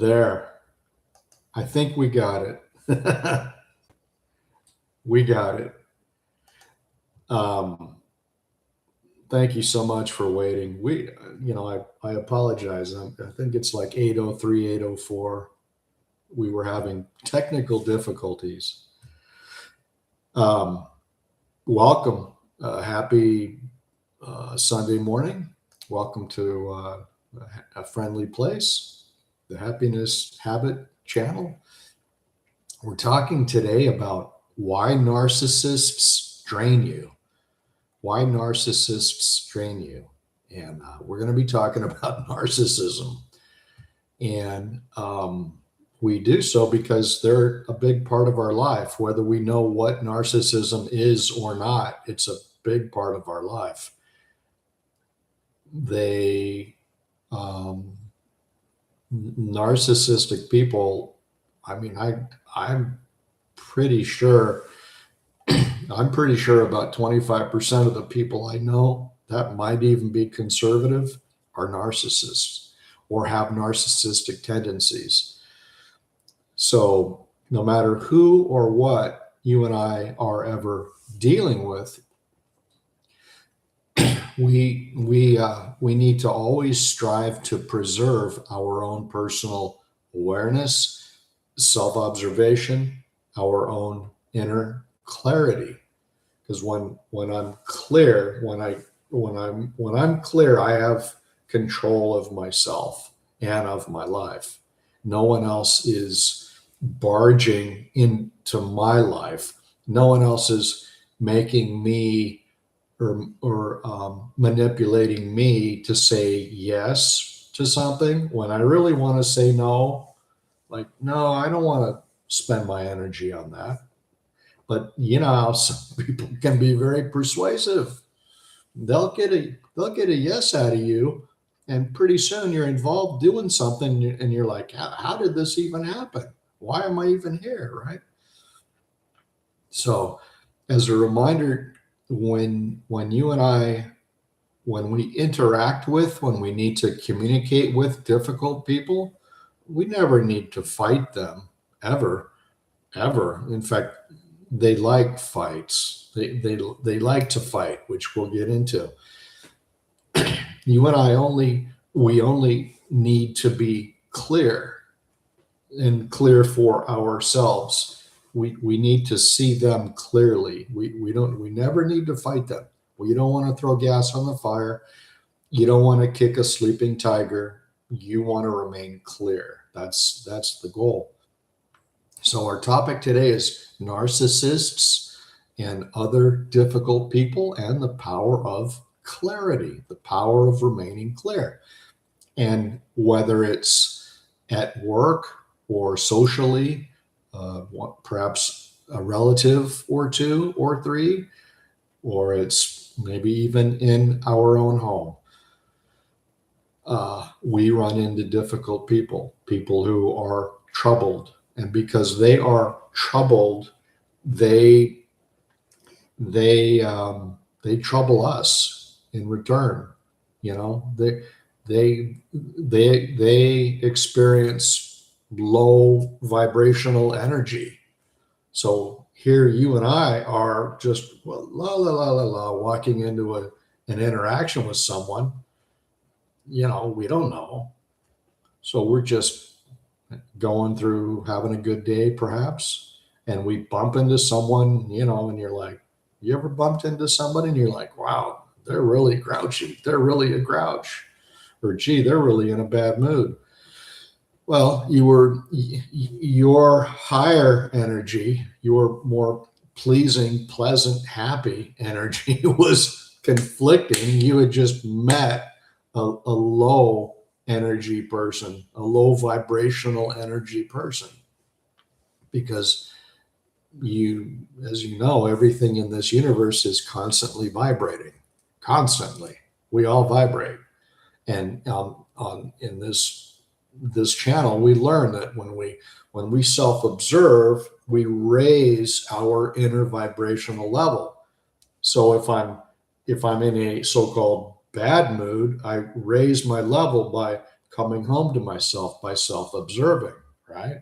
There. I think we got it. We got it. Um, Thank you so much for waiting. I apologize. I think it's like 8:03, 8:04. We were having technical difficulties. Um, Welcome. Happy Sunday morning. Welcome to a friendly place, the Happiness Habit channel. We're talking today about why narcissists drain you. Why narcissists drain you. And we're going to be talking about narcissism. And we do so because they're a big part of our life, whether we know what narcissism is or not. It's a big part of our life. They, um, narcissistic people, I mean, I'm pretty sure, I'm pretty sure about 25% of the people I know that might even be conservative are narcissists or have narcissistic tendencies. So no matter who or what you and I are ever dealing with, we need to always strive to preserve our own personal awareness, self-observation, our own inner clarity. Because when I'm clear, when I'm clear, I have control of myself and of my life. No one else is barging into my life. No one else is making me or manipulating me to say yes to something when I really want to say no. Like, no, I don't want to spend my energy on that. But you know how some people can be very persuasive. They'll get a yes out of you, and pretty soon you're involved doing something, and you're like, how did this even happen? Why am I even here? Right. So, as a reminder, when you and I, when we interact with, when we need to communicate with difficult people, we never need to fight them ever, ever. In fact, they like fights. They like to fight, which we'll get into. You and I only need to be clear and clear for ourselves. We need to see them clearly. We never need to fight them. We don't want to throw gas on the fire. You don't want to kick a sleeping tiger. You want to remain clear. That's the goal. So our topic today is narcissists and other difficult people and the power of clarity, the power of remaining clear. And whether it's at work or socially, perhaps a relative or two or three, or it's maybe even in our own home, we run into difficult people who are troubled. And because they are troubled, they they trouble us in return. You know, they experience low vibrational energy. So here you and I are just la la la la la walking into an interaction with someone. You know, we don't know. So we're just going through having a good day, perhaps, and we bump into someone, you know, and you're like, you ever bumped into somebody and you're like, wow, they're really grouchy. They're really a grouch. Or, gee, they're really in a bad mood. Well, your higher energy, your more pleasing, pleasant, happy energy was conflicting. You had just met a low energy person, a low vibrational energy person, because as you know, everything in this universe is constantly vibrating, constantly. We all vibrate, and in this channel, we learn that when we self-observe, we raise our inner vibrational level. So if I'm in a so-called bad mood, I raise my level by coming home to myself by self-observing, right?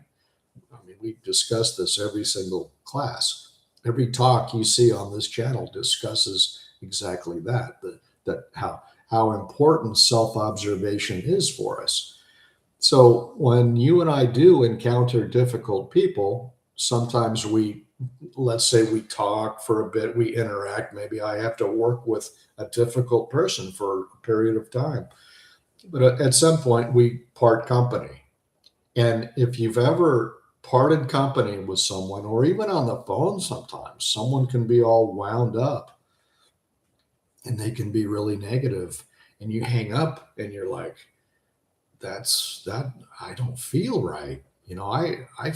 I mean, we discuss this every single class. Every talk you see on this channel discusses exactly that, that how important self-observation is for us. So when you and I do encounter difficult people, sometimes let's say we talk for a bit, we interact, maybe I have to work with a difficult person for a period of time. But at some point, we part company. And if you've ever parted company with someone, or even on the phone sometimes, someone can be all wound up and they can be really negative, and you hang up and you're like, that I don't feel right. I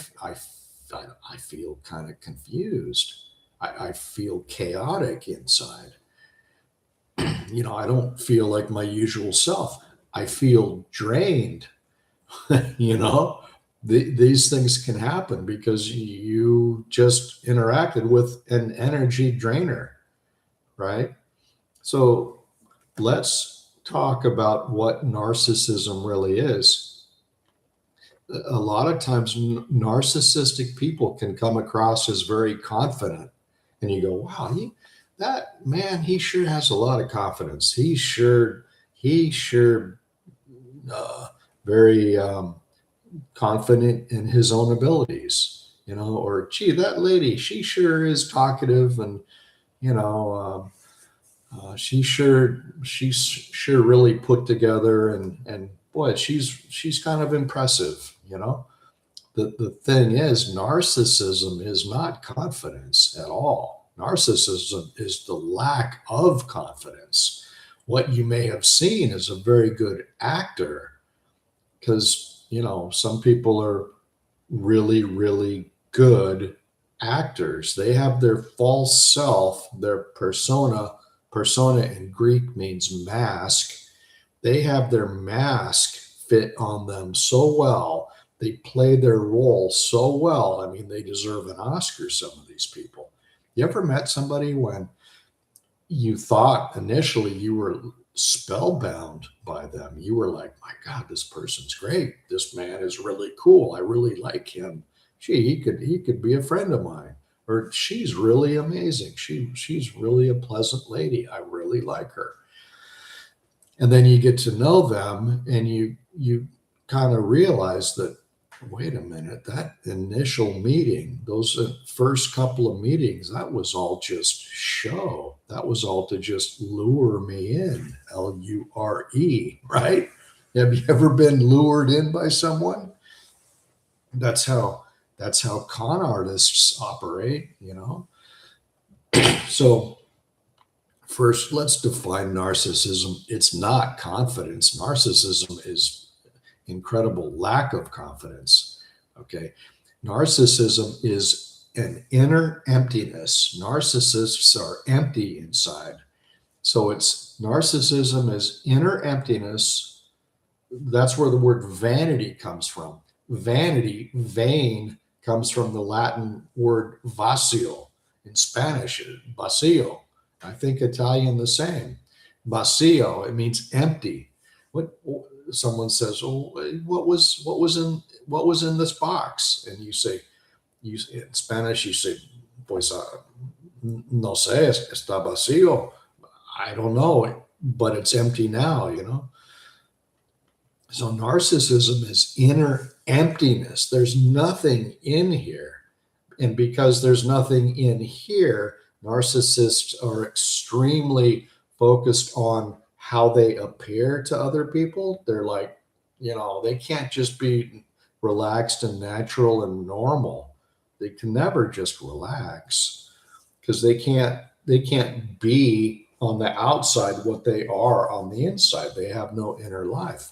feel kind of confused. I feel chaotic inside. I don't feel like my usual self. I feel drained. you know these things can happen because you just interacted with an energy drainer, right? So let's talk about what narcissism really is. A lot of times narcissistic people can come across as very confident, and you go, wow, that man, he sure has a lot of confidence. He sure very confident in his own abilities, or gee, that lady, she sure is talkative, and you know, she's sure really put together, and boy, she's kind of impressive. The thing is, narcissism is not confidence at all. Narcissism is the lack of confidence. What you may have seen is a very good actor, because some people are really, really good actors. They have their false self, their persona in Greek means mask. They have their mask fit on them so well. They play their role so well. I mean, they deserve an Oscar, some of these people. You ever met somebody when you thought initially you were spellbound by them? You were like, my God, this person's great. This man is really cool. I really like him. Gee, he could be a friend of mine. Or she's really amazing. She's really a pleasant lady. I really like her. And then you get to know them, and you kind of realize that, wait a minute, that initial meeting, those first couple of meetings, that was all just show. That was all to just lure me in. Lure, right? Have you ever been lured in by someone? That's how con artists operate. So first, let's define narcissism. It's not confidence. Narcissism is incredible lack of confidence. Okay. Narcissism is an inner emptiness. Narcissists are empty inside. So narcissism is inner emptiness. That's where the word vanity comes from. Vanity, vain, comes from the Latin word vacío. In Spanish, vacío. I think Italian the same. Vacío, it means empty. What someone says, "Oh, what was in this box?" And you say, in Spanish, you say, "Pues no sé, está vacío." I don't know, but it's empty now. So narcissism is inner emptiness. There's nothing in here. And because there's nothing in here, narcissists are extremely focused on how they appear to other people. They're like, they can't just be relaxed and natural and normal. They can never just relax, because they can't be on the outside what they are on the inside. They have no inner life.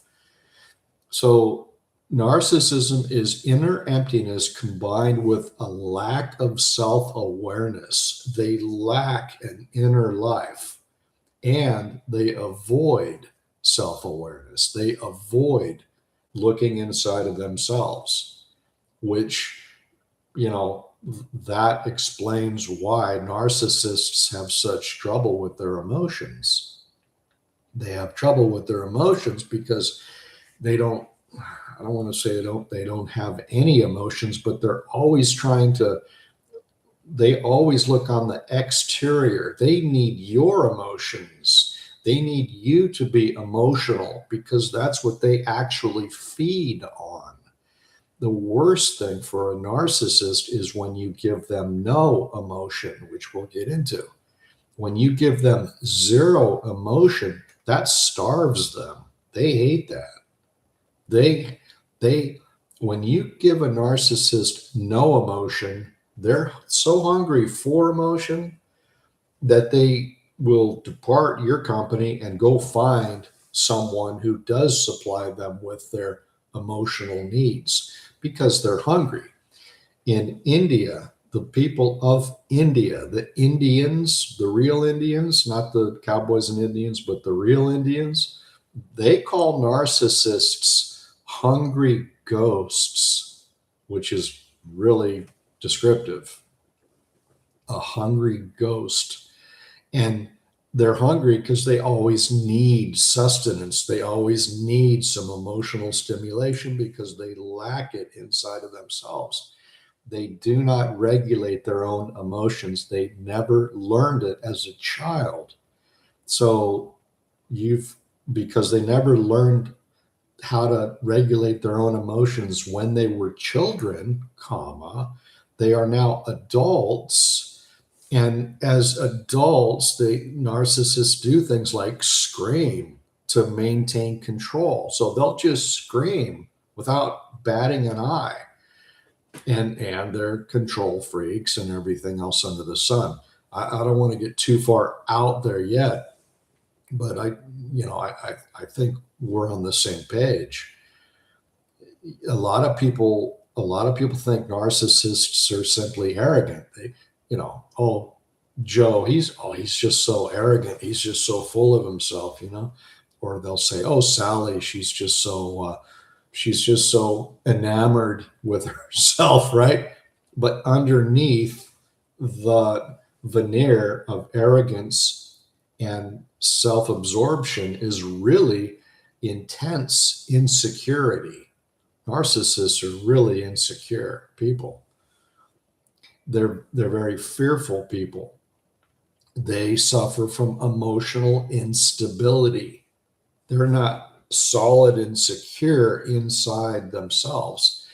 So narcissism is inner emptiness combined with a lack of self-awareness. They lack an inner life, and they avoid self-awareness. They avoid looking inside of themselves, which, that explains why narcissists have such trouble with their emotions. They have trouble with their emotions because they don't, I don't want to say they don't have any emotions, but they're always trying to, they always look on the exterior. They need your emotions. They need you to be emotional because that's what they actually feed on. The worst thing for a narcissist is when you give them no emotion, which we'll get into. When you give them zero emotion, that starves them. They hate that. They, they, when you give a narcissist no emotion, they're so hungry for emotion that they will depart your company and go find someone who does supply them with their emotional needs because they're hungry. In India, the people of India, the Indians, the real Indians, not the cowboys and Indians, but the real Indians, they call narcissists hungry ghosts, which is really descriptive. A hungry ghost. And they're hungry because they always need sustenance. They always need some emotional stimulation because they lack it inside of themselves. They do not regulate their own emotions. They never learned it as a child. So because they never learned how to regulate their own emotions when they were children, comma, they are now adults. And as adults, the narcissists do things like scream to maintain control. So they'll just scream without batting an eye. And they're control freaks and everything else under the sun. I don't want to get too far out there yet, but I think we're on the same page. A lot of people think narcissists are simply arrogant. Oh, Joe, he's just so arrogant. He's just so full of himself. Or they'll say, oh, Sally, she's just so enamored with herself, right? But underneath the veneer of arrogance and self-absorption is really intense insecurity. Narcissists are really insecure people. They're very fearful people. They suffer from emotional instability. They're not solid and secure inside themselves.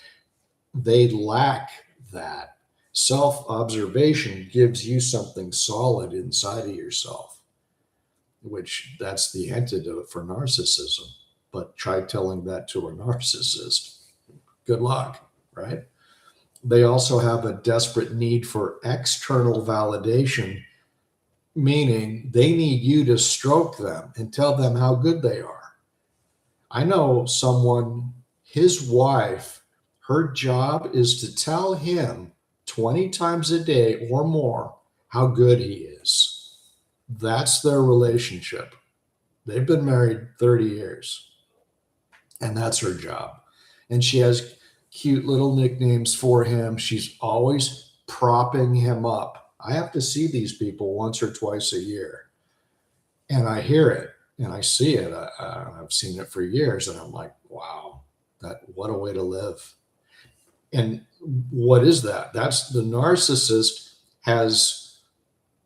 They lack that. Self observation gives you something solid inside of yourself, which that's the antidote for narcissism. But try telling that to a narcissist. Good luck, right? They also have a desperate need for external validation, meaning they need you to stroke them and tell them how good they are. I know someone, his wife, her job is to tell him 20 times a day or more how good he is. That's their relationship. They've been married 30 years, and that's her job. And she has cute little nicknames for him. She's always propping him up. I have to see these people once or twice a year, and I hear it and I see it. I've seen it for years, and I'm like, wow, what a way to live. And what is that? That's the narcissist has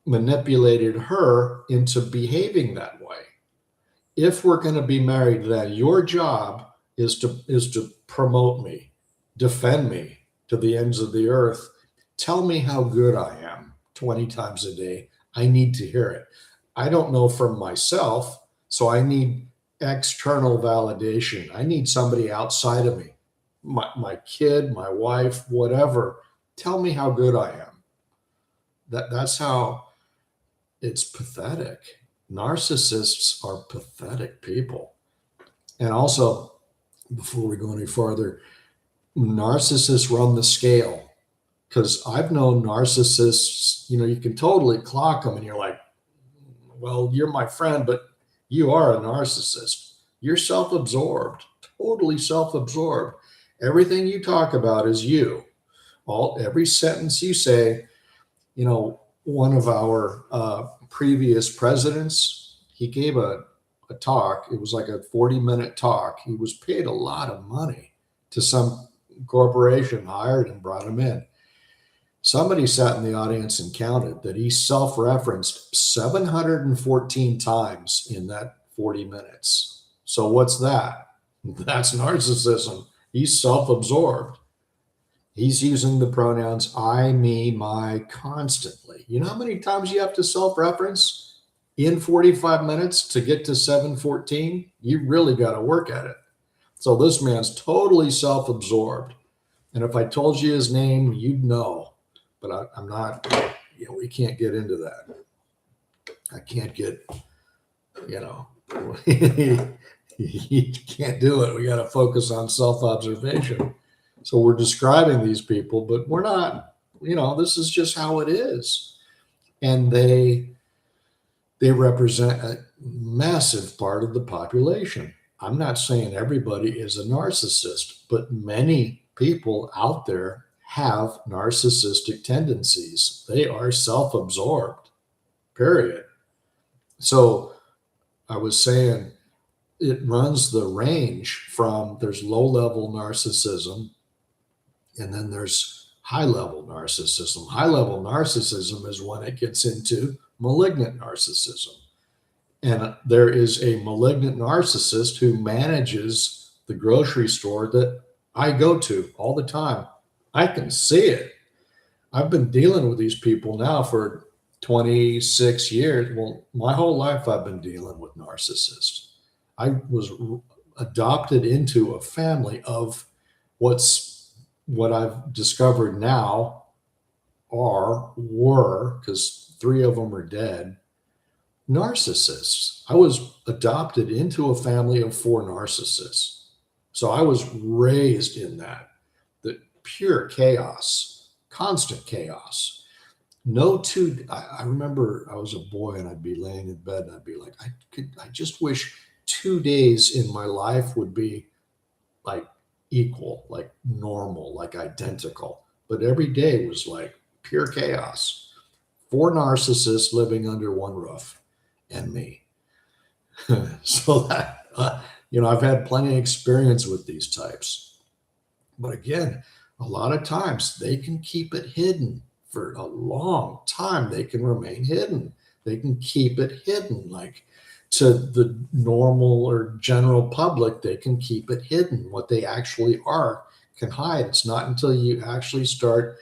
manipulated her into behaving that way. If we're going to be married, then your job is to promote me, defend me to the ends of the earth. Tell me how good I am 20 times a day. I need to hear it. I don't know from myself, so I need external validation. I need somebody outside of me, my kid, my wife, whatever. Tell me how good I am. That's how it's pathetic. Narcissists are pathetic people. And also, before we go any farther, narcissists run the scale. Because I've known narcissists, you can totally clock them and you're like, well, you're my friend, but you are a narcissist. You're self absorbed, totally self absorbed. Everything you talk about is you. Every sentence you say, one of our previous presidents, he gave a a talk. It was like a 40-minute talk. He was paid a lot of money to some corporation, hired and brought him in. Somebody sat in the audience and counted that he self-referenced 714 times in that 40 minutes. So what's that? That's narcissism. He's self-absorbed. He's using the pronouns I, me, my constantly. You know how many times you have to self-reference in 45 minutes to get to 714? You really got to work at it. So this man's totally self-absorbed. And if I told you his name, you'd know. But I'm not, we can't get into that. I can't get, you can't do it. We got to focus on self-observation. So we're describing these people, but we're not, this is just how it is. And they represent a massive part of the population. I'm not saying everybody is a narcissist, but many people out there have narcissistic tendencies. They are self-absorbed, period. So I was saying it runs the range from there's low-level narcissism, and then there's high-level narcissism. High-level narcissism is when it gets into malignant narcissism. And there is a malignant narcissist who manages the grocery store that I go to all the time. I can see it. I've been dealing with these people now for 26 years. Well, my whole life I've been dealing with narcissists. I was adopted into a family of what I've discovered now were, because 3 of them are dead, narcissists. I was adopted into a family of 4 narcissists. So I was raised in that, the pure chaos, constant chaos. I remember I was a boy and I'd be laying in bed and I'd be like, I just wish 2 days in my life would be like equal, like normal, like identical. But every day was like pure chaos. 4 narcissists living under one roof and me. So that, I've had plenty of experience with these types. But again, a lot of times they can keep it hidden for a long time. They can remain hidden. They can keep it hidden. Like to the normal or general public, they can keep it hidden. What they actually are can hide. It's not until you actually start,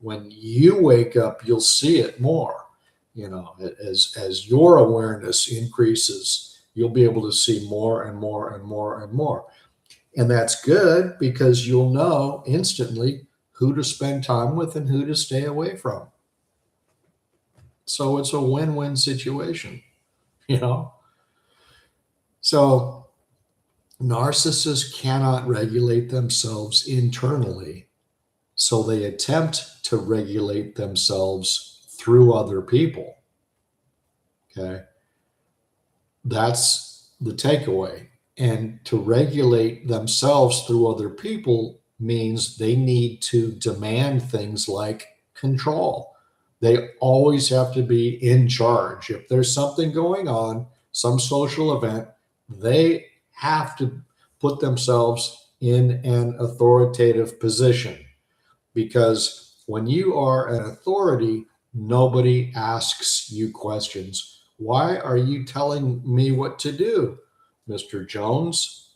when you wake up, you'll see it more. As your awareness increases, you'll be able to see more and more and more and more. And that's good because you'll know instantly who to spend time with and who to stay away from. So it's a win-win situation, So narcissists cannot regulate themselves internally. So they attempt to regulate themselves through other people. Okay. That's the takeaway. And to regulate themselves through other people means they need to demand things like control. They always have to be in charge. If there's something going on, some social event, they have to put themselves in an authoritative position. Because when you are an authority, nobody asks you questions. Why are you telling me what to do, Mr. Jones?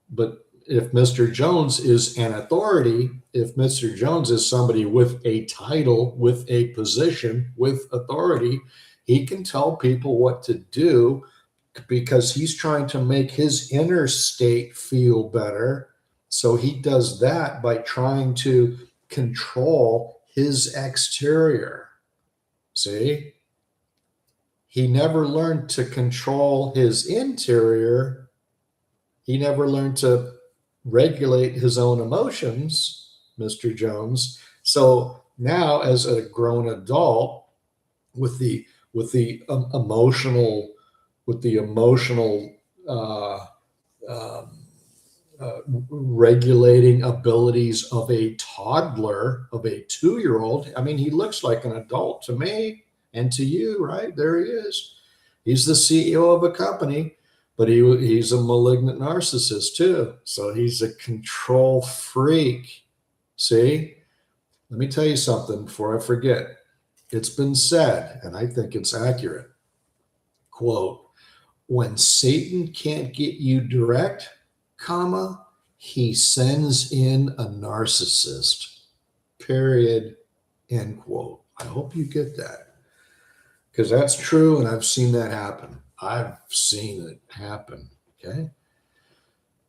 But if Mr. Jones is an authority, if Mr. Jones is somebody with a title, with a position, with authority, he can tell people what to do because he's trying to make his inner state feel better. So he does that by trying to control his exterior. See? He never learned to control his interior. He never learned to regulate his own emotions, Mr. Jones. So now, as a grown adult, with the emotional regulating abilities of a toddler, of a 2-year-old. I mean, he looks like an adult to me and to you, right? There he is. He's the CEO of a company, but he's a malignant narcissist too. So he's a control freak. See, let me tell you something before I forget. It's been said, and I think it's accurate. Quote, when Satan can't get you direct, comma, he sends in a narcissist. Period. End quote. I hope you get that. Because that's true, and I've seen that happen. I've seen it happen. Okay.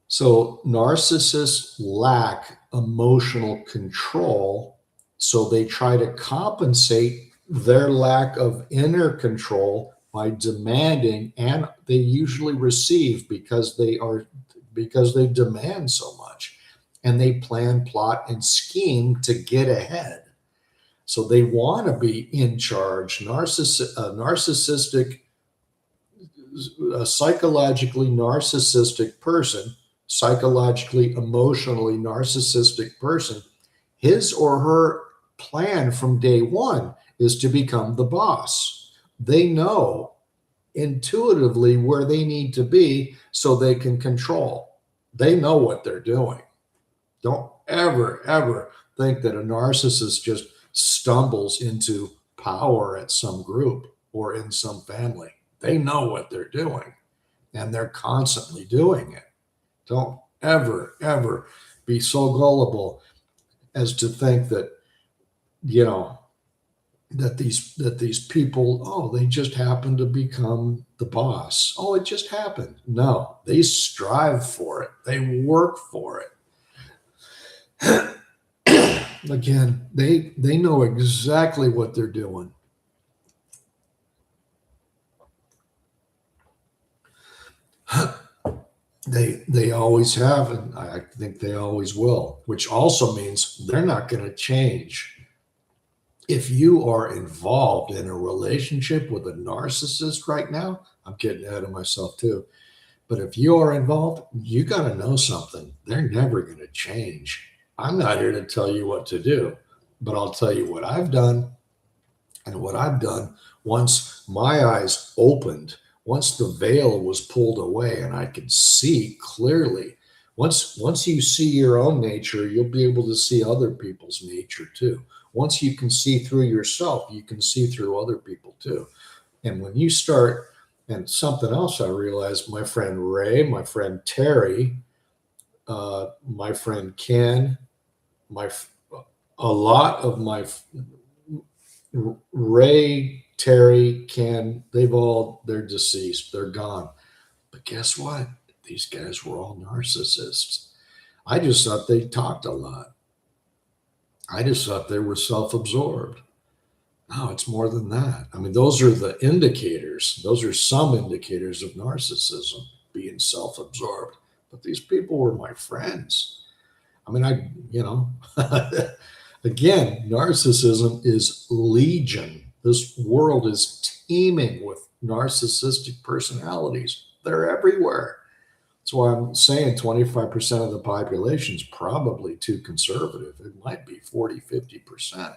So narcissists lack emotional control, so they try to compensate their lack of inner control by demanding, and they usually receive because they demand so much, and they plan, plot, and scheme to get ahead. So they want to be in charge. A psychologically narcissistic person, psychologically, emotionally narcissistic person, his or her plan from day one is to become the boss. They know intuitively where they need to be so they can control. They know what they're doing. Don't ever think that a narcissist just stumbles into power at some group or in some family. They know what they're doing, and they're constantly doing it. Don't ever be so gullible as to think that, you know, that these people, oh, they just happen to become the boss. Oh, it just happened. No, they strive for it. They work for it. Again, they know exactly what they're doing. They always have, and I think they always will, which also means they're not going to change. If you are involved in a relationship with a narcissist right now, I'm getting ahead of myself too. But if you are involved, you got to know something. They're never going to change. I'm not here to tell you what to do, but I'll tell you what I've done. And what I've done, once my eyes opened, once the veil was pulled away and I could see clearly, once you see your own nature, you'll be able to see other people's nature too. Once you can see through yourself, you can see through other people too. And when you start, and something else I realized, my friend Ray, my friend Terry, my friend Ken, my a lot of my Ray, Terry, Ken, they're deceased. They're gone. But guess what? These guys were all narcissists. I just thought they talked a lot. I just thought they were self-absorbed. No, it's more than that. I mean, those are the indicators. Those are some indicators of narcissism, being self-absorbed. But these people were my friends. I mean, again, narcissism is legion. This world is teeming with narcissistic personalities. They're everywhere. That's why I'm saying 25% of the population is probably too conservative. It might be 40, 50%.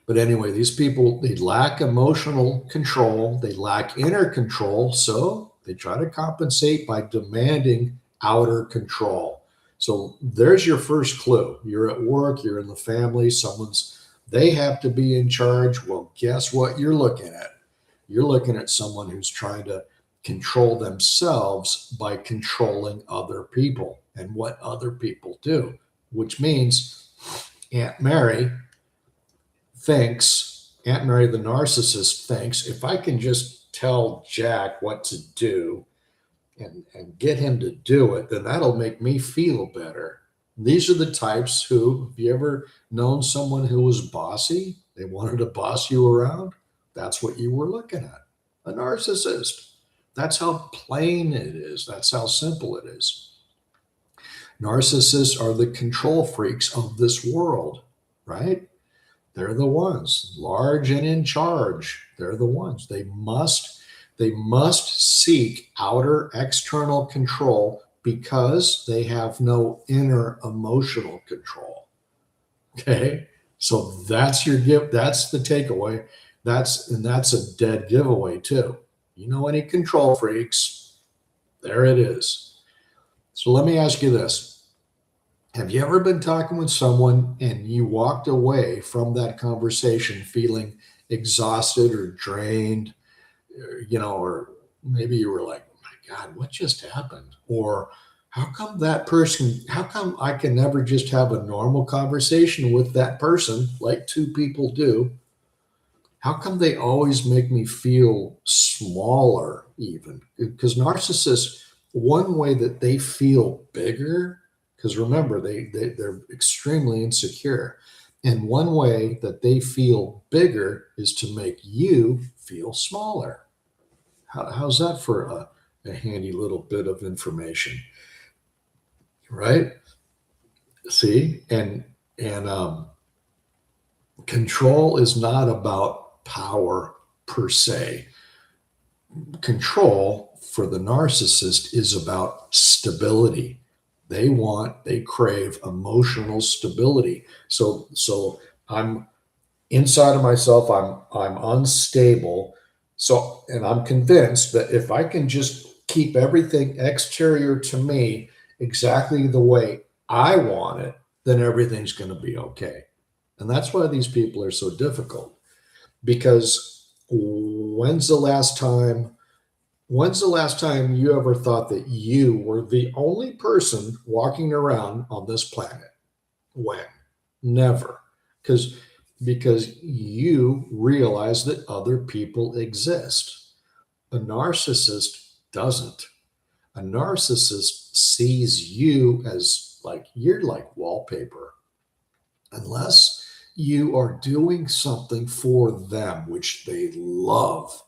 But anyway, these people, they lack emotional control. They lack inner control. So they try to compensate by demanding outer control. So there's your first clue. You're at work, you're in the family, they have to be in charge. Well, guess what you're looking at? You're looking at someone who's trying to control themselves by controlling other people and what other people do, which means Aunt Mary the narcissist thinks, if I can just tell Jack what to do and get him to do it, then that'll make me feel better. These are the types who, have you ever known someone who was bossy? They wanted to boss you around. That's what you were looking at. A narcissist. That's how plain it is. That's how simple it is. Narcissists are the control freaks of this world, right? They're the ones, large and in charge. They're the ones. They must seek outer external control because they have no inner emotional control. Okay? So that's your gift. That's the takeaway. That's a dead giveaway too. You know, any control freaks, there it is. So let me ask you this. Have you ever been talking with someone and you walked away from that conversation feeling exhausted or drained, or maybe you were like, my God, what just happened? Or how come I can never just have a normal conversation with that person like two people do? How come they always make me feel smaller, even? Because narcissists, one way that they feel bigger, because remember, they're extremely insecure. And one way that they feel bigger is to make you feel smaller. How's that for a handy little bit of information, right? See, and control is not about power per se. Control for the narcissist is about stability. They crave emotional stability. So I'm inside of myself, I'm unstable. So, and I'm convinced that if I can just keep everything exterior to me exactly the way I want it, then everything's going to be okay. And that's why these people are so difficult, because when's the last time you ever thought that you were the only person walking around on this planet? When? Never. Because because you realize that other people exist. A narcissist doesn't. A narcissist sees you as like you're like wallpaper. Unless you are doing something for them, which they love.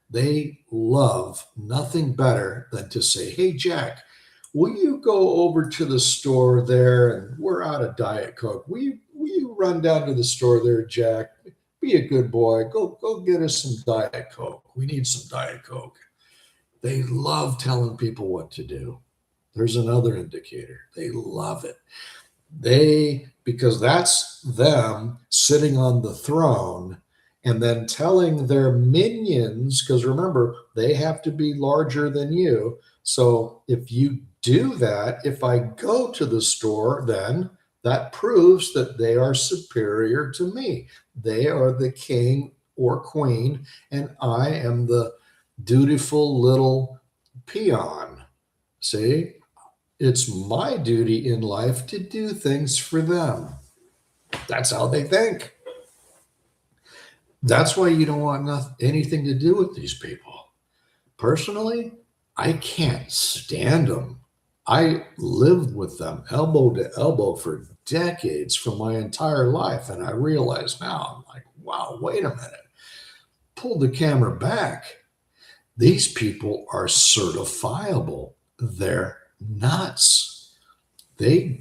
They love nothing better than to say, "Hey, Jack, will you go over to the store there? And we're out of Diet Coke. Will you run down to the store there, Jack? Be a good boy. Go get us some Diet Coke. We need some Diet Coke." They love telling people what to do. There's another indicator. They love it. Because that's them sitting on the throne and then telling their minions, because remember, they have to be larger than you. So if you do that, if I go to the store, then that proves that they are superior to me. They are the king or queen, and I am the dutiful little peon. See? It's my duty in life to do things for them. That's how they think. That's why you don't want anything to do with these people. Personally, I can't stand them. I lived with them elbow to elbow for decades for my entire life. And I realize now, I'm like, wow, wait a minute. Pull the camera back. These people are certifiable. They're nuts. They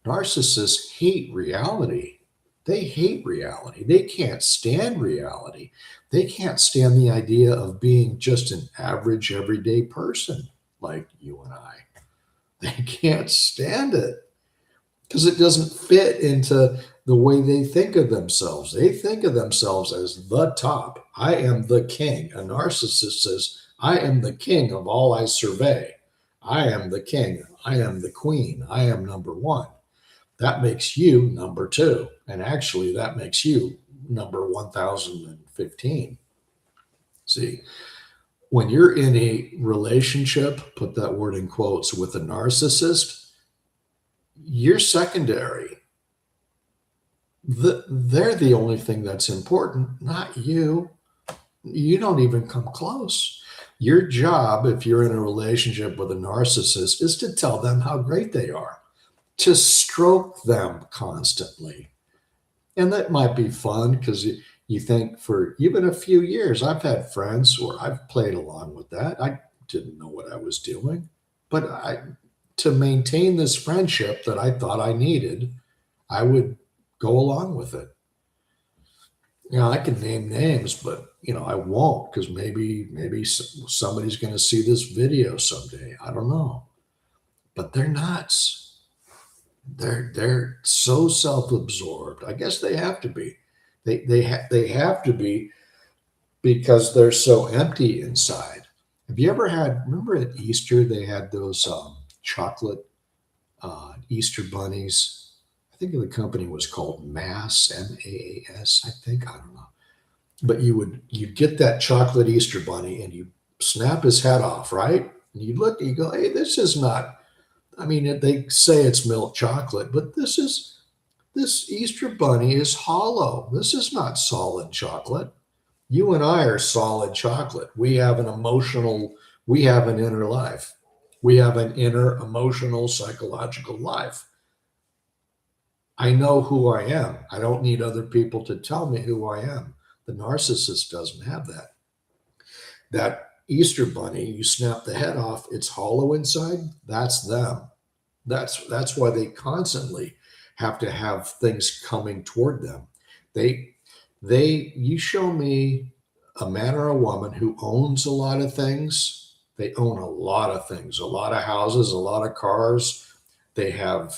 narcissists hate reality. They hate reality. They can't stand reality. They can't stand the idea of being just an average everyday person like you and I. They can't stand it because it doesn't fit into the way they think of themselves. They think of themselves as the top. I am the king. A narcissist says, I am the king of all I survey. I am the king. I am the queen. I am number one. That makes you number two. And actually, that makes you number 1015. See, when you're in a relationship, put that word in quotes, with a narcissist, you're secondary. They're the only thing that's important, not you. You don't even come close. Your job, if you're in a relationship with a narcissist, is to tell them how great they are, to stroke them constantly. And that might be fun because you think for even a few years, I've had friends where I've played along with that. I didn't know what I was doing, but to maintain this friendship that I thought I needed, I would go along with it. I can name names, but I won't because maybe somebody's going to see this video someday. I don't know, but they're nuts. They're so self-absorbed. I guess they have to be. They have to be because they're so empty inside. Have you ever had, remember at Easter, they had those chocolate Easter bunnies? I think the company was called Mass, MAAS, I think. I don't know. But you'd get that chocolate Easter bunny and you snap his head off, right? And you look and you go, hey, this is not, I mean, they say it's milk chocolate, but this Easter bunny is hollow. This is not solid chocolate. You and I are solid chocolate. We have an inner life. We have an inner emotional, psychological life. I know who I am. I don't need other people to tell me who I am. The narcissist doesn't have that. That Easter bunny, you snap the head off, it's hollow inside. That's them. That's why they constantly have to have things coming toward them. They you show me a man or a woman who owns a lot of things. They own a lot of things, a lot of houses, a lot of cars. They have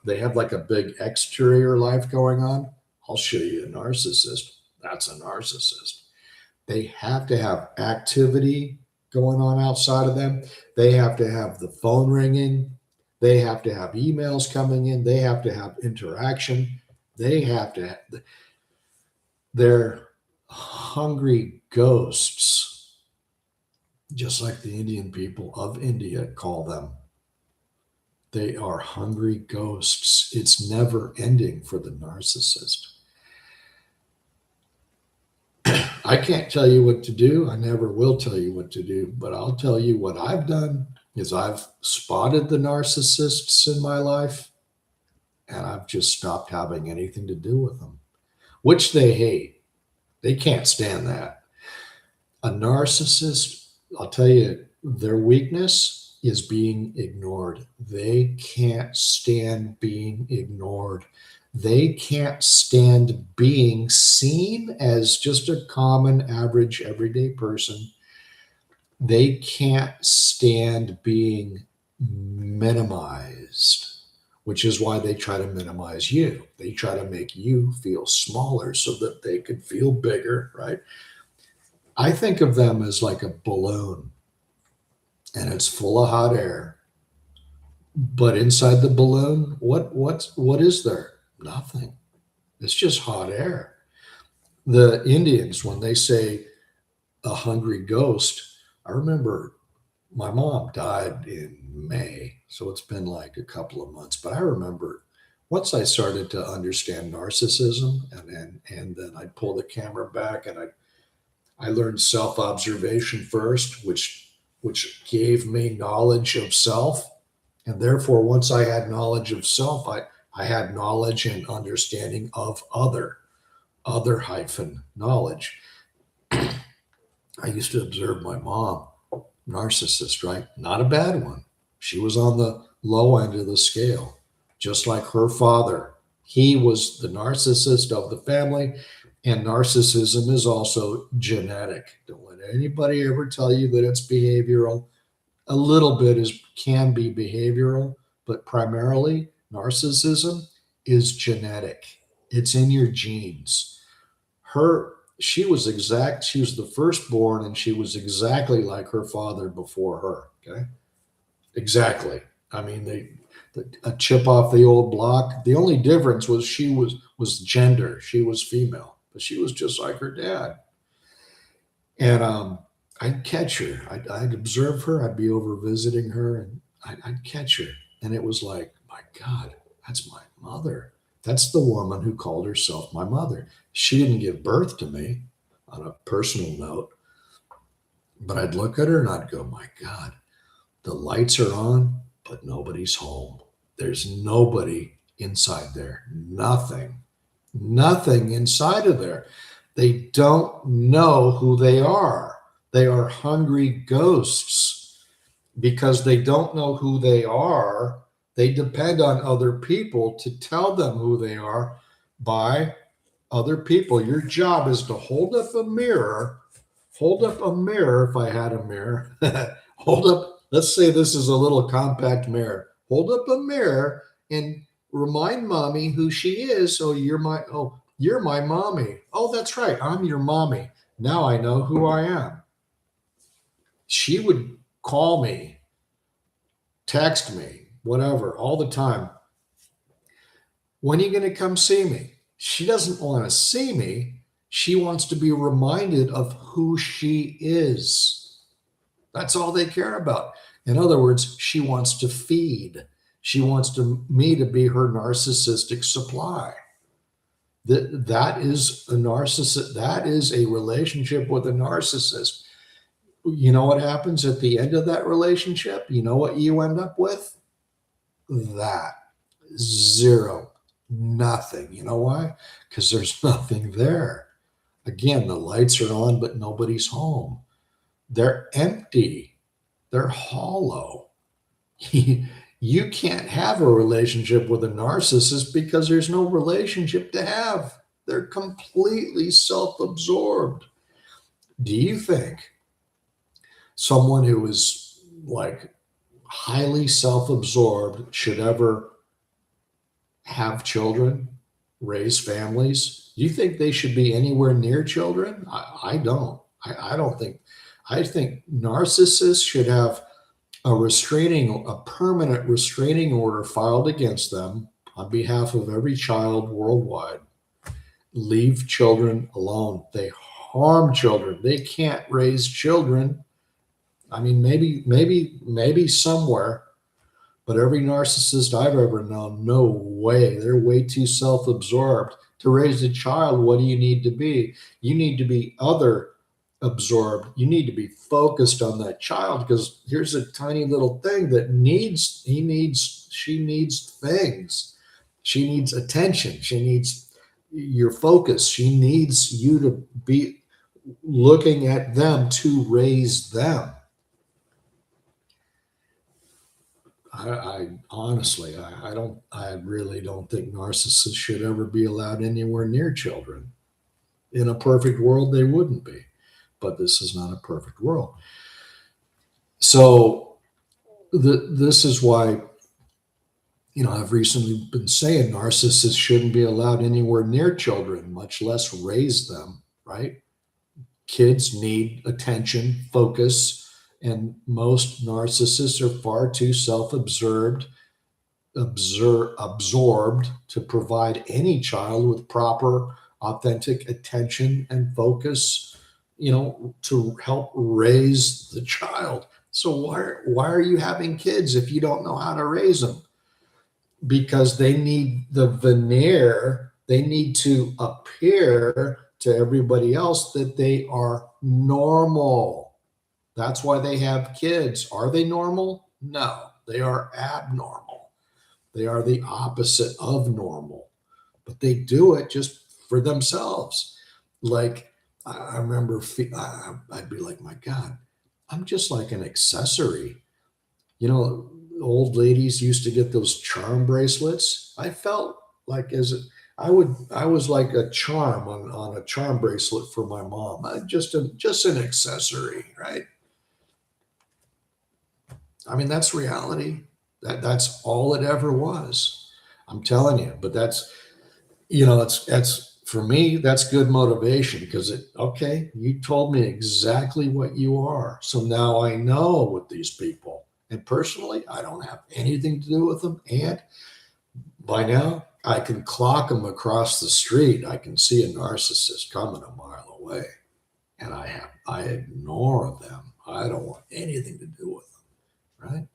they have like a big exterior life going on. I'll show you a narcissist. That's a narcissist. They have to have activity going on outside of them. They have to have the phone ringing. They have to have emails coming in. They have to have interaction. They have to, they're hungry ghosts, just like the Indian people of India call them. They are hungry ghosts. It's never ending for the narcissist. I can't tell you what to do. I never will tell you what to do, but I'll tell you what I've done is I've spotted the narcissists in my life and I've just stopped having anything to do with them, which they hate. They can't stand that. A narcissist, I'll tell you, their weakness is being ignored. They can't stand being ignored. They can't stand being seen as just a common, average, everyday person. They can't stand being minimized, which is why they try to minimize you. They try to make you feel smaller so that they could feel bigger, right? I think of them as like a balloon and it's full of hot air. But inside the balloon, what is there? Nothing. It's just hot air. The Indians, when they say a hungry ghost, I remember my mom died in May, so it's been like a couple of months. But I remember once I started to understand narcissism, and then I'd pull the camera back, and I learned self observation first, which gave me knowledge of self, and therefore once I had knowledge of self, I had knowledge and understanding of other hyphen knowledge. I used to observe my mom, narcissist, right? Not a bad one. She was on the low end of the scale, just like her father. He was the narcissist of the family, and narcissism is also genetic. Don't let anybody ever tell you that it's behavioral. A little bit can be behavioral, but primarily narcissism is genetic. It's in your genes. She was the firstborn and she was exactly like her father before her. Okay. Exactly. I mean, a chip off the old block. The only difference was she was gender. She was female, but she was just like her dad. And I'd catch her. I'd observe her. I'd be over visiting her, and I'd catch her. And it was like, my God, that's my mother. That's the woman who called herself my mother. She didn't give birth to me on a personal note, but I'd look at her and I'd go, my God, the lights are on, but nobody's home. There's nobody inside there. Nothing inside of there. They don't know who they are. They are hungry ghosts because they don't know who they are. They depend on other people to tell them who they are by other people. Your job is to hold up a mirror. Hold up a mirror if I had a mirror. Hold up, let's say this is a little compact mirror. Hold up a mirror and remind mommy who she is. You're my mommy. Oh, that's right. I'm your mommy. Now I know who I am. She would call me, text me, whatever, all the time. When are you going to come see me? She doesn't want to see me. She wants to be reminded of who she is. That's all they care about. In other words, she wants to feed. She wants me to be her narcissistic supply. That is a narcissist. That is a relationship with a narcissist. You know what happens at the end of that relationship? You know what you end up with? That. Zero. Nothing. You know why? Because there's nothing there. Again, the lights are on, but nobody's home. They're empty. They're hollow. You can't have a relationship with a narcissist because there's no relationship to have. They're completely self-absorbed. Do you think someone who is like highly self-absorbed should ever have children, raise families? Do you think they should be anywhere near children? I don't. I don't think. I think narcissists should have a permanent restraining order filed against them on behalf of every child worldwide. Leave children alone. They harm children. They can't raise children. I mean, maybe somewhere, but every narcissist I've ever known, no way. They're way too self-absorbed. To raise a child, what do you need to be? You need to be other absorbed. You need to be focused on that child, because here's a tiny little thing that she needs things. She needs attention. She needs your focus. She needs you to be looking at them to raise them. I honestly, I really don't think narcissists should ever be allowed anywhere near children. In a perfect world, they wouldn't be, but this is not a perfect world. So this is why, I've recently been saying narcissists shouldn't be allowed anywhere near children, much less raise them, right? Kids need attention, focus, and most narcissists are far too self-absorbed to provide any child with proper, authentic attention and focus, to help raise the child. So why are you having kids if you don't know how to raise them? Because they need the veneer. They need to appear to everybody else that they are normal. That's why they have kids. Are they normal? No, they are abnormal. They are the opposite of normal, but they do it just for themselves. Like, I remember I'd be like, my God, I'm just like an accessory. Old ladies used to get those charm bracelets. I felt like I was like a charm on a charm bracelet for my mom. Just an accessory, right? I mean, that's reality. That's all it ever was. I'm telling you. But that's for me, that's good motivation, because okay, you told me exactly what you are. So now I know with these people. And personally, I don't have anything to do with them. And by now, I can clock them across the street. I can see a narcissist coming a mile away. And I ignore them. I don't want anything to do with them. Right?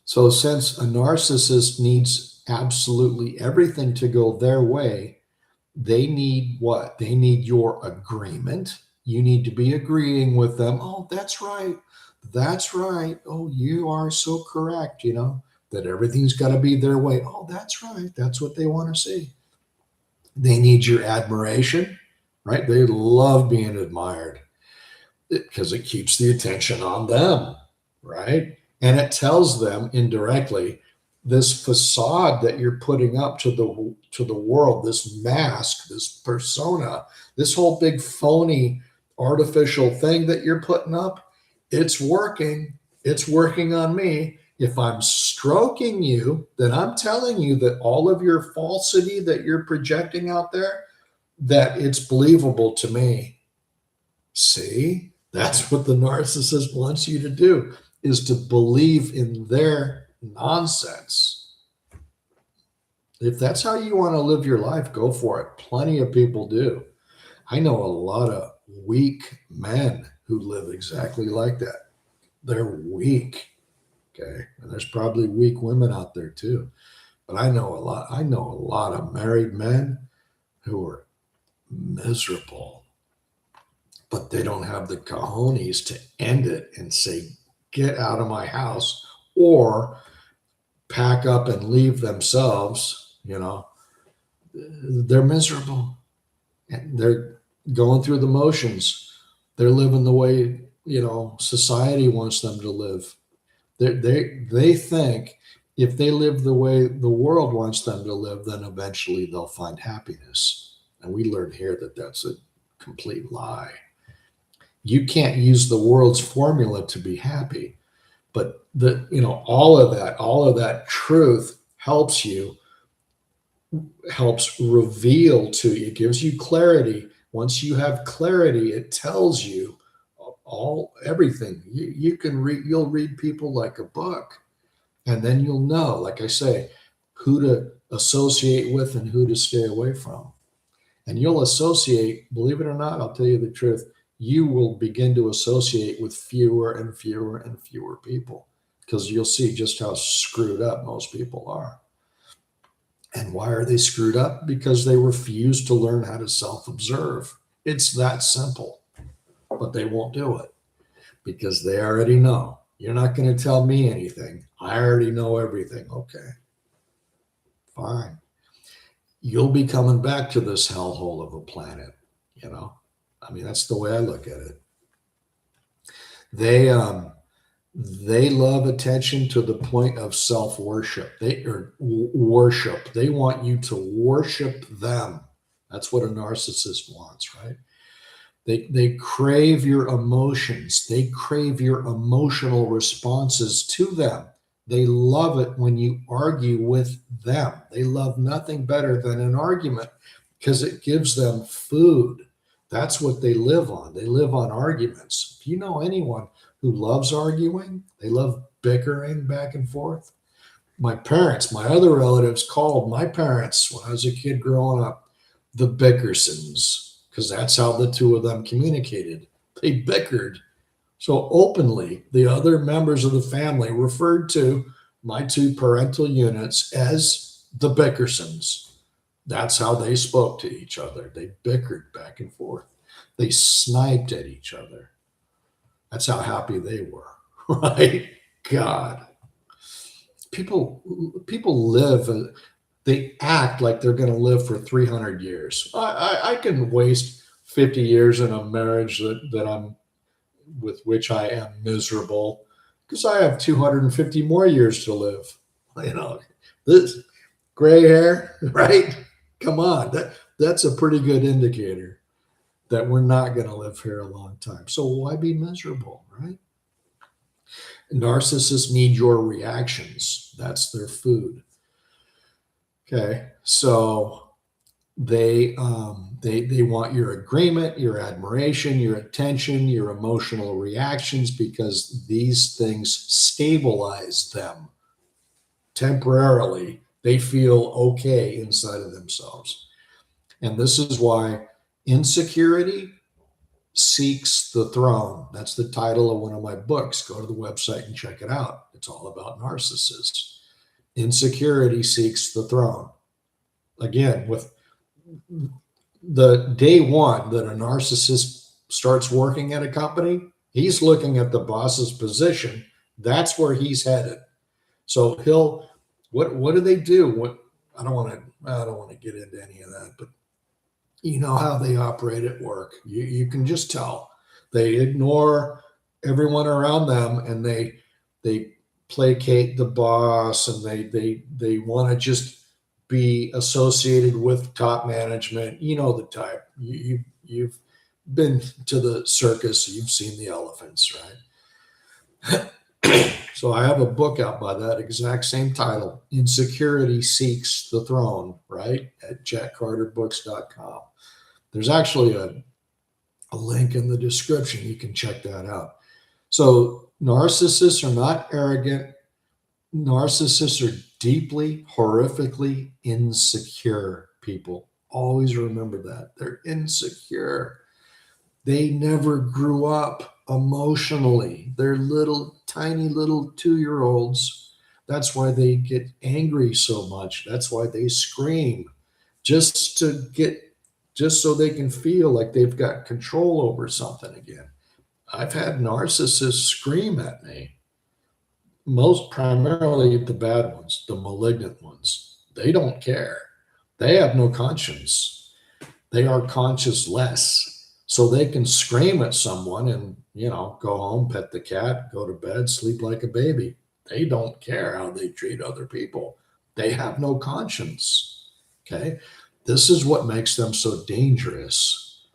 So since a narcissist needs absolutely everything to go their way, they need what? They need your agreement. You need to be agreeing with them. Oh, that's right. That's right. Oh, you are so correct, that everything's got to be their way. Oh, that's right. That's what they want to see. They need your admiration, right? They love being admired because it keeps the attention on them, right? And it tells them indirectly, this facade that you're putting up to the world, this mask, this persona, this whole big phony artificial thing that you're putting up, it's working. It's working on me. If I'm stroking you, then I'm telling you that all of your falsity that you're projecting out there, that it's believable to me. See, that's what the narcissist wants you to do, is to believe in their nonsense. If that's how you want to live your life, go for it. Plenty of people do. I know a lot of weak men who live exactly like that. They're weak. Okay. And there's probably weak women out there too. But I know a lot of married men who are miserable, but they don't have the cojones to end it and say, get out of my house, or pack up and leave themselves. They're miserable and they're going through the motions. They're living the way, society wants them to live. They think if they live the way the world wants them to live, then eventually they'll find happiness. And we learn here that that's a complete lie. You can't use the world's formula to be happy, but all of that truth helps reveal to you, gives you clarity. Once you have clarity, it tells you everything. You'll read people like a book, and then you'll know, like I say, who to associate with and who to stay away from. And you'll associate, believe it or not, I'll tell you the truth, you will begin to associate with fewer and fewer and fewer people, because you'll see just how screwed up most people are. And why are they screwed up? Because they refuse to learn how to self-observe. It's that simple. But they won't do it because they already know. You're not going to tell me anything. I already know everything. Okay, fine. You'll be coming back to this hellhole of a planet. That's the way I look at it. They love attention to the point of self-worship. Worship. They want you to worship them. That's what a narcissist wants, right? They crave your emotions. They crave your emotional responses to them. They love it when you argue with them. They love nothing better than an argument because it gives them food. That's what they live on. They live on arguments. If you know anyone who loves arguing, they love bickering back and forth. My parents, my other relatives called my parents when I was a kid growing up the Bickersons, because that's how the two of them communicated. They bickered. So openly, the other members of the family referred to my two parental units as the Bickersons. That's how they spoke to each other. They bickered back and forth. They sniped at each other. That's how happy they were, right? God. People live, they act like they're going to live for 300 years. I can waste 50 years in a marriage that I'm with which I am miserable, because I have 250 more years to live. This gray hair, right? Come on, that's a pretty good indicator that we're not going to live here a long time. So why be miserable, right? Narcissists need your reactions. That's their food. Okay, so they want your agreement, your admiration, your attention, your emotional reactions, because these things stabilize them temporarily. They feel okay inside of themselves. And this is why insecurity seeks the throne. That's the title of one of my books. Go to the website and check it out. It's all about narcissists. Insecurity seeks the throne. Again, with the day one that a narcissist starts working at a company, he's looking at the boss's position. That's where he's headed. So what do they do? I don't want to get into any of that, but you know how they operate at work. You can just tell. They ignore everyone around them, and they placate the boss, and they want to just be associated with top management. You know the type. You've been to the circus. You've seen the elephants, right? So I have a book out by that exact same title, Insecurity Seeks the Throne, right? At jackcarterbooks.com. There's actually a a link in the description. You can check that out. So narcissists are not arrogant. Narcissists are deeply, horrifically insecure people. Always remember that. They're insecure. They never grew up emotionally. They're little, tiny little 2-year-olds. That's why they get angry so much. That's why they scream just to get, just so they can feel like they've got control over something again. I've had narcissists scream at me, most primarily the bad ones, the malignant ones. They don't care. They have no conscience. They are conscienceless. So they can scream at someone and, go home, pet the cat, go to bed, sleep like a baby. They don't care how they treat other people. They have no conscience. Okay. This is what makes them so dangerous.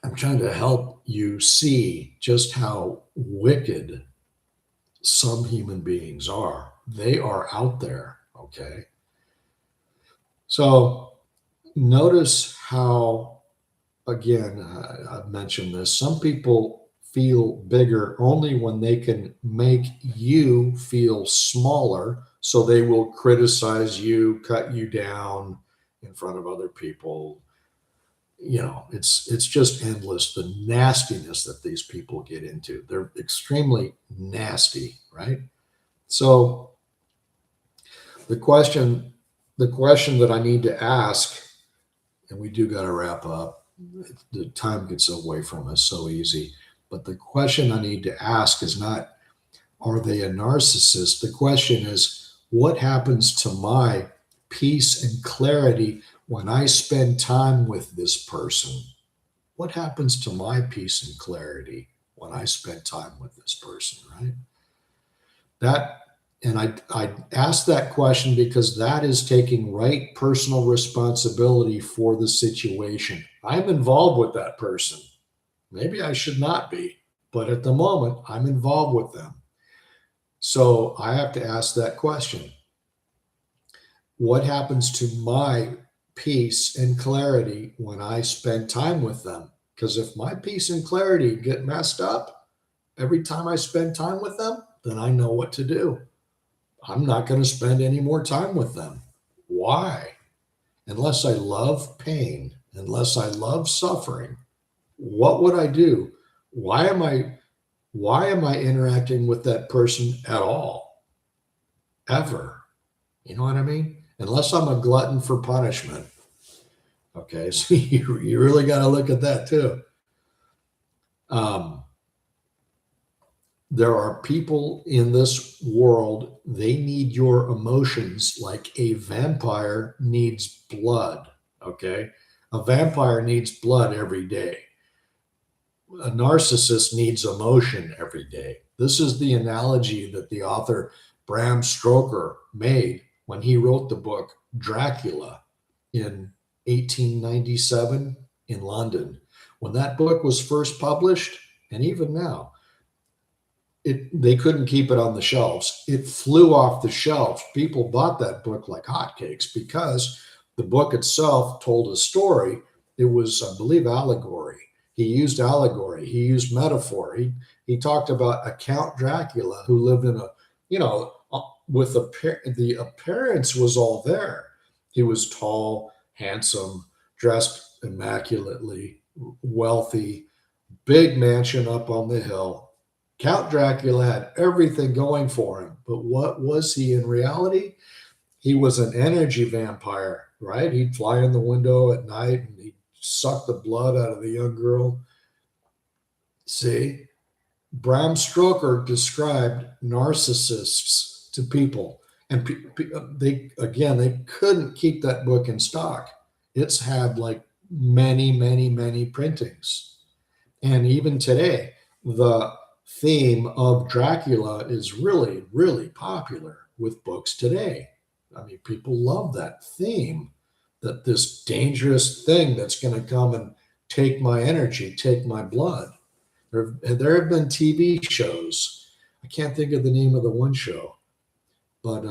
I'm trying to help you see just how wicked some human beings are. They are out there. Okay. So notice how, again, I've mentioned this, some people feel bigger only when they can make you feel smaller. So they will criticize you, cut you down in front of other people. It's just endless, the nastiness that these people get into. They're extremely nasty, right? So the question that I need to ask, and we do got to wrap up. The time gets away from us so easy. But the question I need to ask is not, are they a narcissist? The question is, what happens to my peace and clarity when I spend time with this person? What happens to my peace and clarity when I spend time with this person, right? And I ask that question because that is taking right personal responsibility for the situation. I'm involved with that person. Maybe I should not be, but at the moment, I'm involved with them. So I have to ask that question. What happens to my peace and clarity when I spend time with them? Because if my peace and clarity get messed up every time I spend time with them, then I know what to do. I'm not going to spend any more time with them. Why? Unless I love pain, unless I love suffering, what would I do? Why am I interacting with that person at all? Ever? You know what I mean? Unless I'm a glutton for punishment. Okay, so you really got to look at that too. There are people in this world, they need your emotions like a vampire needs blood. Okay, a vampire needs blood every day. A narcissist needs emotion every day. This is the analogy that the author Bram Stoker made when he wrote the book Dracula in 1897 in London. When that book was first published, and even now, they couldn't keep it on the shelves. It flew off the shelves. People bought that book like hotcakes because the book itself told a story. It was, I believe, allegory. He used allegory. He used metaphor. He talked about a Count Dracula who lived in with the appearance was all there. He was tall, handsome, dressed immaculately, wealthy, big mansion up on the hill. Count Dracula had everything going for him, but what was he in reality? He was an energy vampire, right? He'd fly in the window at night and he'd suck the blood out of the young girl. See, Bram Stoker described narcissists to people, and they couldn't keep that book in stock. It's had like many, many, many printings, and even today, the theme of Dracula is really, really popular with books today. I mean, people love that theme, that this dangerous thing that's going to come and take my energy, take my blood. There have been TV shows. I can't think of the name of the one show, but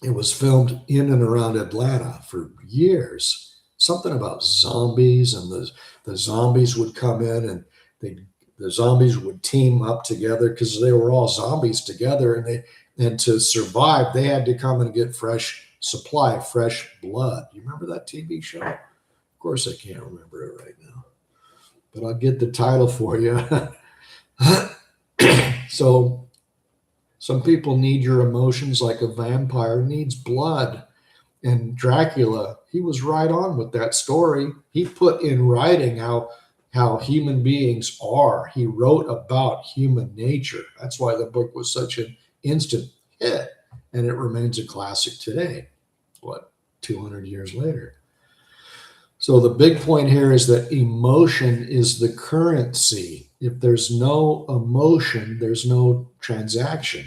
it was filmed in and around Atlanta for years. something about zombies, and the zombies would come in, and the zombies would team up together because they were all zombies together, and to survive they had to come and get fresh blood. You remember that TV show? Of course I can't remember it right now, but I'll get the title for you. So some people need your emotions like a vampire needs blood. And Dracula, he was right on with that story. He put in writing how human beings are. He wrote about human nature. That's why the book was such an instant hit, and it remains a classic today. What, 200 years later? So the big point here is that emotion is the currency. If there's no emotion, there's no transaction.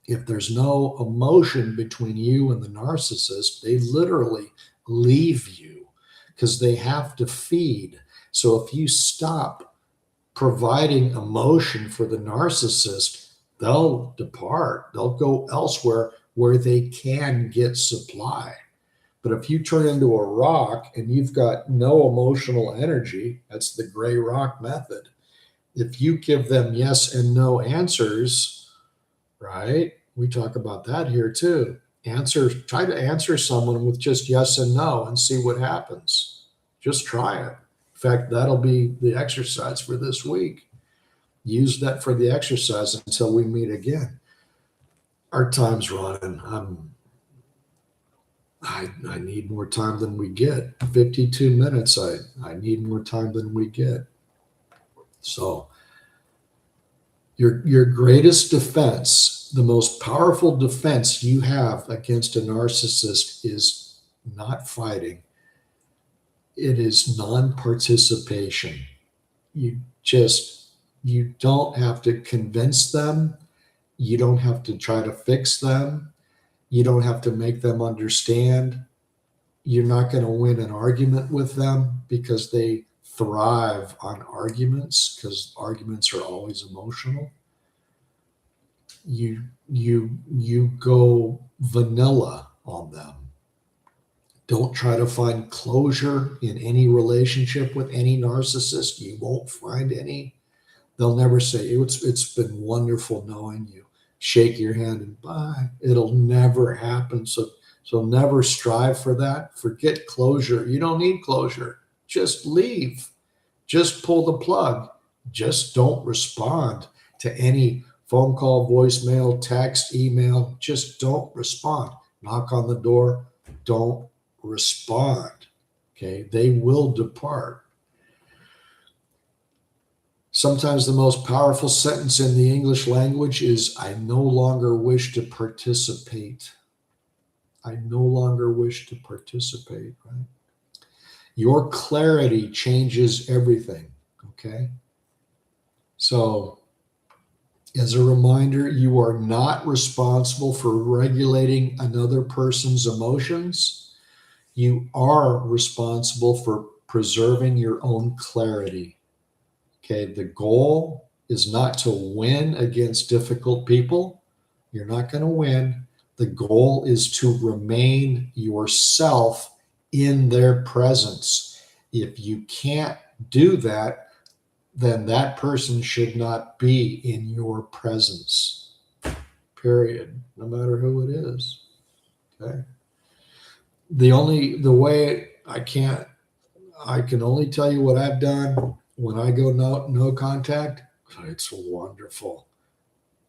If there's no emotion between you and the narcissist, they literally leave you because they have to feed. So if you stop providing emotion for the narcissist, they'll depart. They'll go elsewhere where they can get supply. But if you turn into a rock and you've got no emotional energy, that's the gray rock method. If you give them yes and no answers, right? We talk about that here too. Try to answer someone with just yes and no and see what happens. Just try it. In fact, that'll be the exercise for this week. Use that for the exercise until we meet again. Our time's running. I need more time than we get. 52 minutes. I need more time than we get. So your greatest defense, the most powerful defense you have against a narcissist is not fighting. It is non-participation. You don't have to convince them. You don't have to try to fix them. You don't have to make them understand. You're not going to win an argument with them because they thrive on arguments, because arguments are always emotional. You go vanilla on them. Don't try to find closure in any relationship with any narcissist. You won't find any. They'll never say, it's been wonderful knowing you. Shake your hand and bye. It'll never happen. So never strive for that. Forget closure. You don't need closure. Just leave. Just pull the plug. Just don't respond to any phone call, voicemail, text, email. Just don't respond. Knock on the door. Don't respond. Okay? They will depart. Sometimes the most powerful sentence in the English language is, I no longer wish to participate. I no longer wish to participate, right? Your clarity changes everything, okay? So, as a reminder, you are not responsible for regulating another person's emotions. You are responsible for preserving your own clarity. Okay, the goal is not to win against difficult people. You're not going to win. The goal is to remain yourself in their presence. If you can't do that, then that person should not be in your presence. Period. No matter who it is. Okay. The way I can only tell you what I've done. When I go no contact, it's wonderful.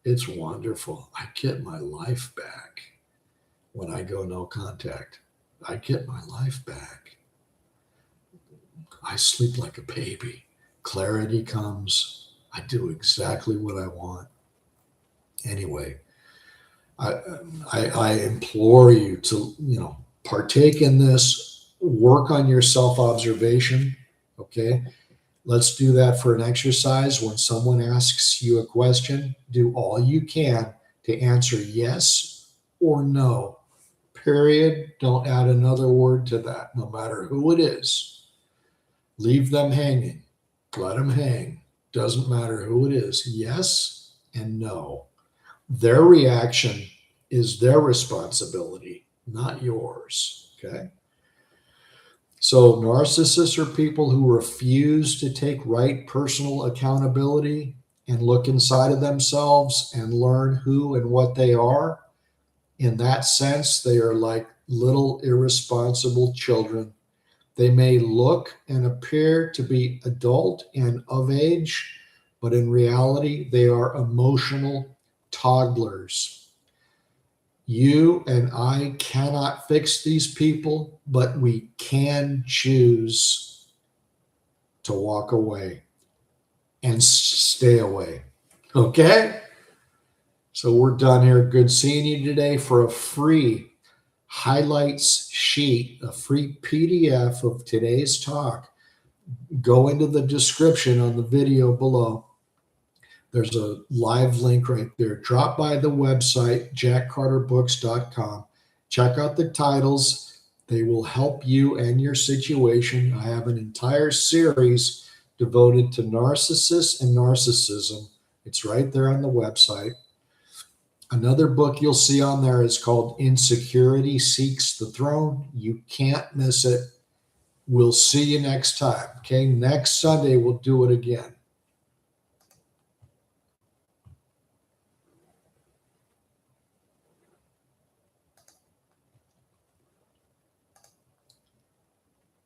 It's wonderful. I get my life back when I go no contact. I get my life back. I sleep like a baby. Clarity comes. I do exactly what I want. Anyway, I implore you to, partake in this, work on your self-observation, okay? Let's do that for an exercise. When someone asks you a question, do all you can to answer yes or no. Period. Don't add another word to that, no matter who it is. Leave them hanging. Let them hang. Doesn't matter who it is. Yes and no. Their reaction is their responsibility, not yours. Okay? So narcissists are people who refuse to take right personal accountability and look inside of themselves and learn who and what they are. In that sense, they are like little irresponsible children. They may look and appear to be adult and of age, but in reality, they are emotional toddlers. You and I cannot fix these people, but we can choose to walk away and stay away. Okay? So we're done here. Good seeing you today. For a free highlights sheet, a free PDF of today's talk, go into the description on the video below. There's a live link right there. Drop by the website, jackcarterbooks.com. Check out the titles. They will help you and your situation. I have an entire series devoted to narcissists and narcissism. It's right there on the website. Another book you'll see on there is called Insecurity Seeks the Throne. You can't miss it. We'll see you next time. Okay, next Sunday we'll do it again.